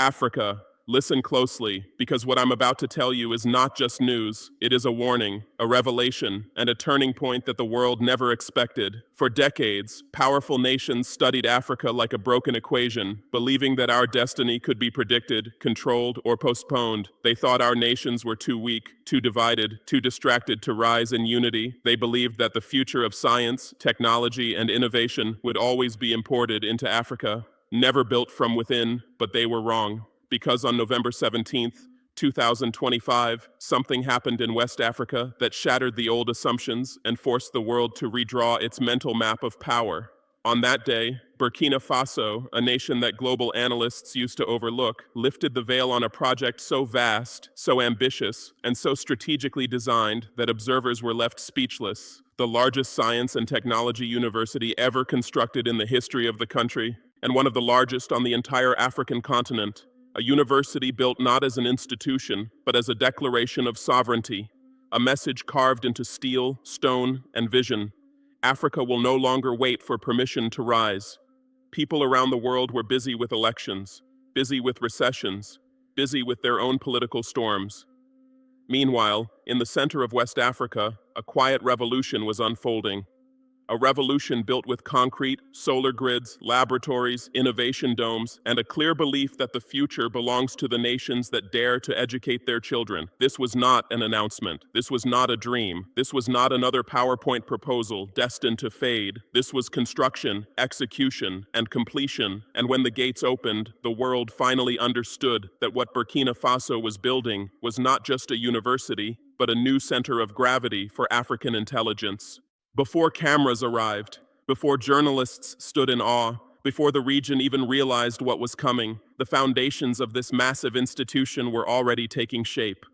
Africa, listen closely, because what I'm about to tell you is not just news. It is a warning, a revelation, and a turning point that the world never expected. For decades, powerful nations studied Africa like a broken equation, believing that our destiny could be predicted, controlled, or postponed. They thought our nations were too weak, too divided, too distracted to rise in unity. They believed that the future of science, technology, and innovation would always be imported into Africa, never built from within, but they were wrong. Because on November 17th, 2025, something happened in West Africa that shattered the old assumptions and forced the world to redraw its mental map of power. On that day, Burkina Faso, a nation that global analysts used to overlook, lifted the veil on a project so vast, so ambitious, and so strategically designed that observers were left speechless. The largest science and technology university ever constructed in the history of the country, and one of the largest on the entire African continent. A university built not as an institution, but as a declaration of sovereignty, a message carved into steel, stone, and vision. Africa will no longer wait for permission to rise. People around the world were busy with elections, busy with recessions, busy with their own political storms. Meanwhile, in the center of West Africa, a quiet revolution was unfolding. A revolution built with concrete, solar grids, laboratories, innovation domes, and a clear belief that the future belongs to the nations that dare to educate their children. This was not an announcement. This was not a dream. This was not another PowerPoint proposal destined to fade. This was construction, execution, and completion. And when the gates opened, the world finally understood that what Burkina Faso was building was not just a university, but a new center of gravity for African intelligence. Before cameras arrived, before journalists stood in awe, before the region even realized what was coming, the foundations of this massive institution were already taking shape.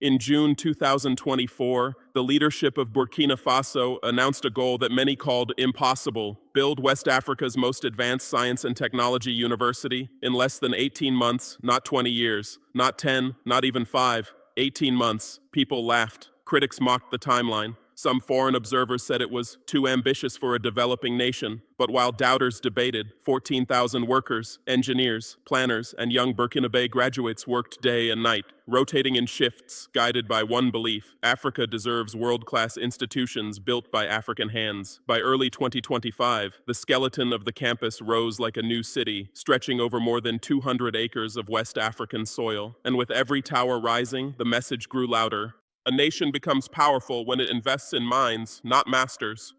In June 2024, the leadership of Burkina Faso announced a goal that many called impossible: build West Africa's most advanced science and technology university in less than 18 months, not 20 years, not 10, not even 5, 18 months. People laughed. Critics mocked the timeline. Some foreign observers said it was too ambitious for a developing nation, but while doubters debated, 14,000 workers, engineers, planners, and young Burkinabe graduates worked day and night, rotating in shifts, guided by one belief: Africa deserves world-class institutions built by African hands. By early 2025, the skeleton of the campus rose like a new city, stretching over more than 200 acres of West African soil. And with every tower rising, the message grew louder: a nation becomes powerful when it invests in minds, not masters.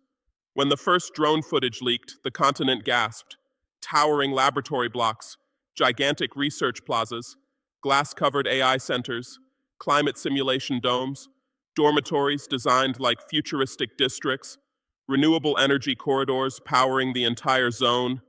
When the first drone footage leaked, the continent gasped. Towering laboratory blocks, gigantic research plazas, glass-covered AI centers, climate simulation domes, dormitories designed like futuristic districts, renewable energy corridors powering the entire zone.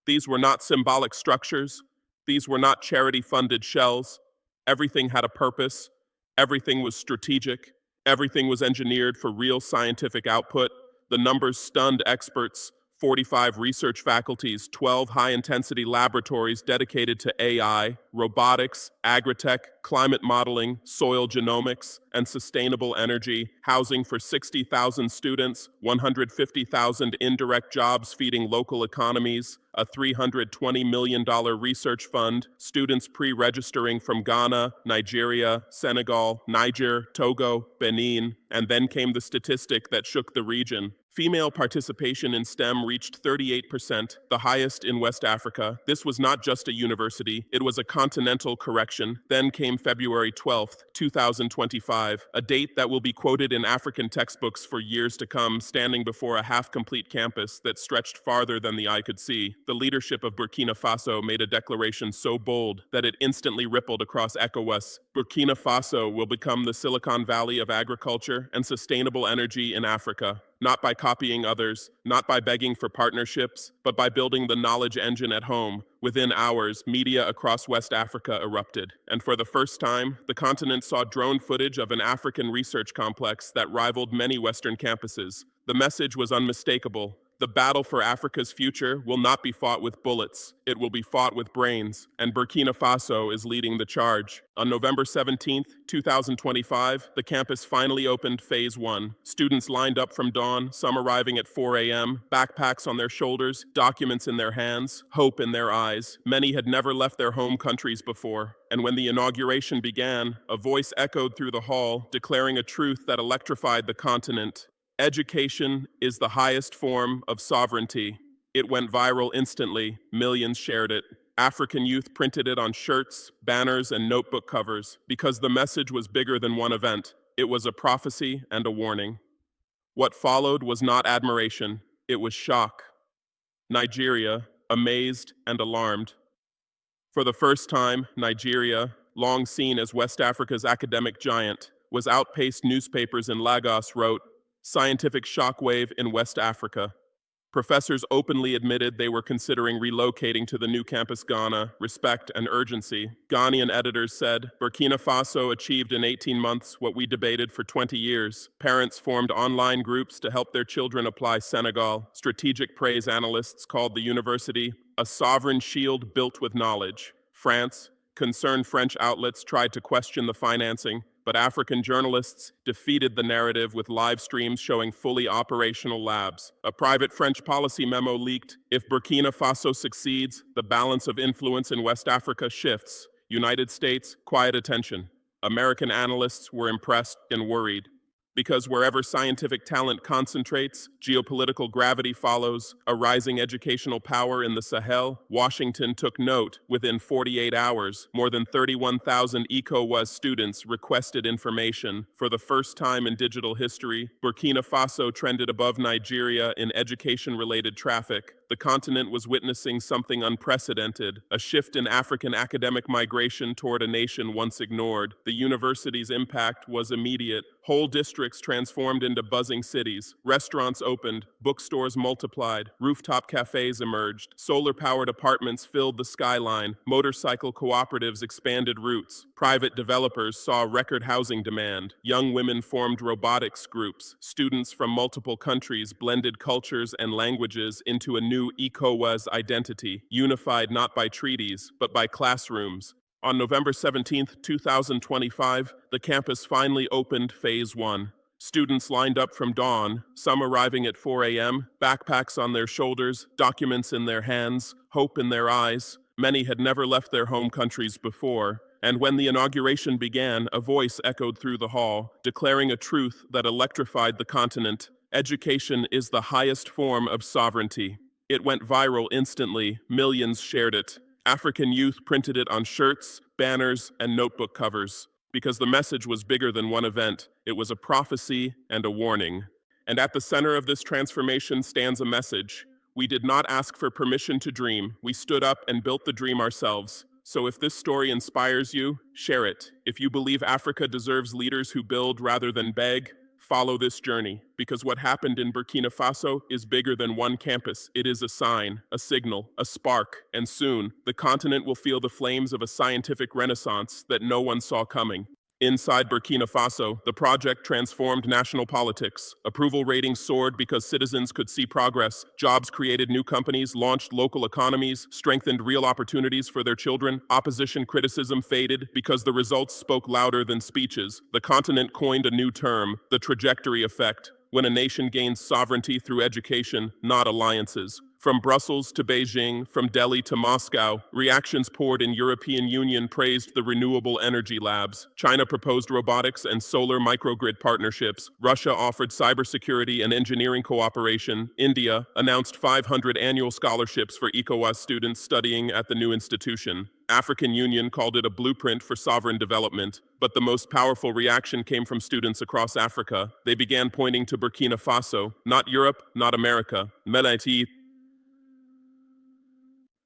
These were not symbolic structures. These were not charity-funded shells. Everything had a purpose. Everything was strategic. Everything was engineered for real scientific output. The numbers stunned experts: 45 research faculties, 12 high-intensity laboratories dedicated to AI, robotics, agritech, climate modeling, soil genomics, and sustainable energy, housing for 60,000 students, 150,000 indirect jobs feeding local economies, a $320 million research fund, students pre-registering from Ghana, Nigeria, Senegal, Niger, Togo, Benin, and then came the statistic that shook the region. Female participation in STEM reached 38%, the highest in West Africa. This was not just a university, it was a continental correction. Then came February 12th, 2025, a date that will be quoted in African textbooks for years to come, standing before a half-complete campus that stretched farther than the eye could see. The leadership of Burkina Faso made a declaration so bold that it instantly rippled across ECOWAS. Burkina Faso will become the Silicon Valley of agriculture and sustainable energy in Africa. Not by copying others, not by begging for partnerships, but by building the knowledge engine at home. Within hours, media across West Africa erupted, and for the first time, the continent saw drone footage of an African research complex that rivaled many Western campuses. The message was unmistakable: The battle for Africa's future will not be fought with bullets, it will be fought with brains, and Burkina Faso is leading the charge. On November 17th, 2025, the campus finally opened Phase 1. Students lined up from dawn, some arriving at 4 a.m., backpacks on their shoulders, documents in their hands, hope in their eyes. Many had never left their home countries before, and when the inauguration began, a voice echoed through the hall, declaring a truth that electrified the continent. Education is the highest form of sovereignty. It went viral instantly. Millions shared it. African youth printed it on shirts, banners, and notebook covers because the message was bigger than one event. It was a prophecy and a warning. What followed was not admiration, it was shock. Nigeria, amazed and alarmed. For the first time, Nigeria, long seen as West Africa's academic giant, was outpaced. Newspapers in Lagos wrote, "Scientific shockwave in West Africa." Professors openly admitted they were considering relocating to the new campus. Ghana, respect and urgency. Ghanaian editors said, Burkina Faso achieved in 18 months what we debated for 20 years. Parents formed online groups to help their children apply. Senegal, strategic praise analysts called the university a sovereign shield built with knowledge. France, concerned French outlets tried to question the financing, but African journalists defeated the narrative with live streams showing fully operational labs. A private French policy memo leaked, if Burkina Faso succeeds, the balance of influence in West Africa shifts. United States, quiet attention. American analysts were impressed and worried. Because wherever scientific talent concentrates, geopolitical gravity follows. A rising educational power in the Sahel, Washington took note. Within 48 hours, more than 31,000 ECOWAS students requested information. For the first time in digital history, Burkina Faso trended above Nigeria in education-related traffic. The continent was witnessing something unprecedented, a shift in African academic migration toward a nation once ignored. The university's impact was immediate. Whole districts transformed into buzzing cities. Restaurants opened, bookstores multiplied, rooftop cafes emerged, solar-powered apartments filled the skyline, motorcycle cooperatives expanded routes. Private developers saw record housing demand. Young women formed robotics groups. Students from multiple countries blended cultures and languages into a new ECOWAS identity, unified not by treaties, but by classrooms. On November 17, 2025, the campus finally opened Phase 1. Students lined up from dawn, some arriving at 4 a.m., backpacks on their shoulders, documents in their hands, hope in their eyes. Many had never left their home countries before, and when the inauguration began, a voice echoed through the hall, declaring a truth that electrified the continent. Education is the highest form of sovereignty. It went viral instantly. Millions shared it. African youth printed it on shirts, banners, and notebook covers. Because the message was bigger than one event, it was a prophecy and a warning. And at the center of this transformation stands a message. We did not ask for permission to dream. We stood up and built the dream ourselves. So if this story inspires you, share it. If you believe Africa deserves leaders who build rather than beg, follow this journey, because what happened in Burkina Faso is bigger than one campus. It is a sign, a signal, a spark, and soon, the continent will feel the flames of a scientific renaissance that no one saw coming. Inside Burkina Faso, the project transformed national politics. Approval ratings soared because citizens could see progress. Jobs created new companies, launched local economies, strengthened real opportunities for their children. Opposition criticism faded because the results spoke louder than speeches. The continent coined a new term, the trajectory effect, when a nation gains sovereignty through education, not alliances. From Brussels to Beijing, from Delhi to Moscow, reactions poured in. European Union praised the renewable energy labs. China proposed robotics and solar microgrid partnerships. Russia offered cybersecurity and engineering cooperation. India announced 500 annual scholarships for ECOWAS students studying at the new institution. African Union called it a blueprint for sovereign development. But the most powerful reaction came from students across Africa. They began pointing to Burkina Faso, not Europe, not America, Melaiti,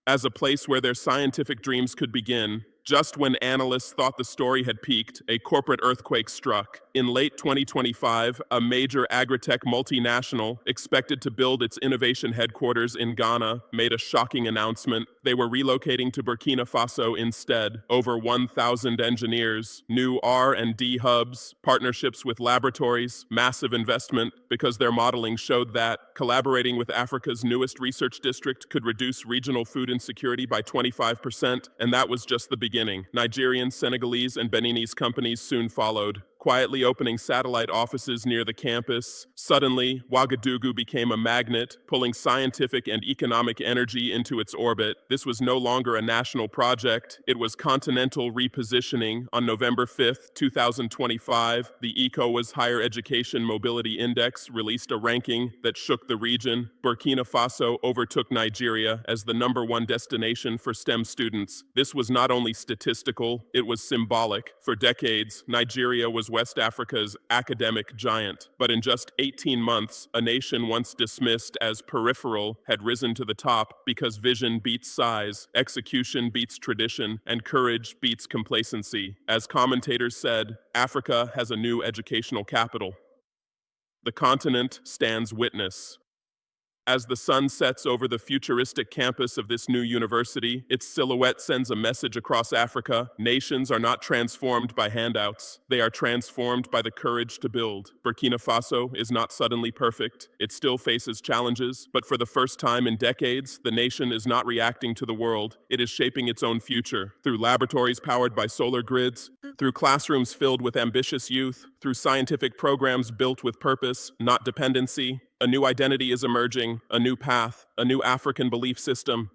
as a place where their scientific dreams could begin. Just when analysts thought the story had peaked, a corporate earthquake struck. In late 2025, a major agritech multinational expected to build its innovation headquarters in Ghana made a shocking announcement. They were relocating to Burkina Faso instead. Over 1,000 engineers, new R&D hubs, partnerships with laboratories, massive investment, because their modeling showed that collaborating with Africa's newest research district could reduce regional food insecurity by 25%, and that was just the beginning. Nigerian, Senegalese, and Beninese companies soon followed, quietly opening satellite offices near the campus. Suddenly, Ouagadougou became a magnet, pulling scientific and economic energy into its orbit. This was no longer a national project, it was continental repositioning. On November 5th, 2025, the ECOWAS Higher Education Mobility Index released a ranking that shook the region. Burkina Faso overtook Nigeria as the #1 destination for STEM students. This was not only statistical, it was symbolic. For decades, Nigeria was West Africa's academic giant. But in just 18 months, a nation once dismissed as peripheral had risen to the top because vision beats size, execution beats tradition, and courage beats complacency. As commentators said, Africa has a new educational capital. The continent stands witness. As the sun sets over the futuristic campus of this new university, its silhouette sends a message across Africa. Nations are not transformed by handouts. They are transformed by the courage to build. Burkina Faso is not suddenly perfect. It still faces challenges, but for the first time in decades, the nation is not reacting to the world. It is shaping its own future through laboratories powered by solar grids, through classrooms filled with ambitious youth, through scientific programs built with purpose, not dependency. A new identity is emerging, a new path, a new African belief system.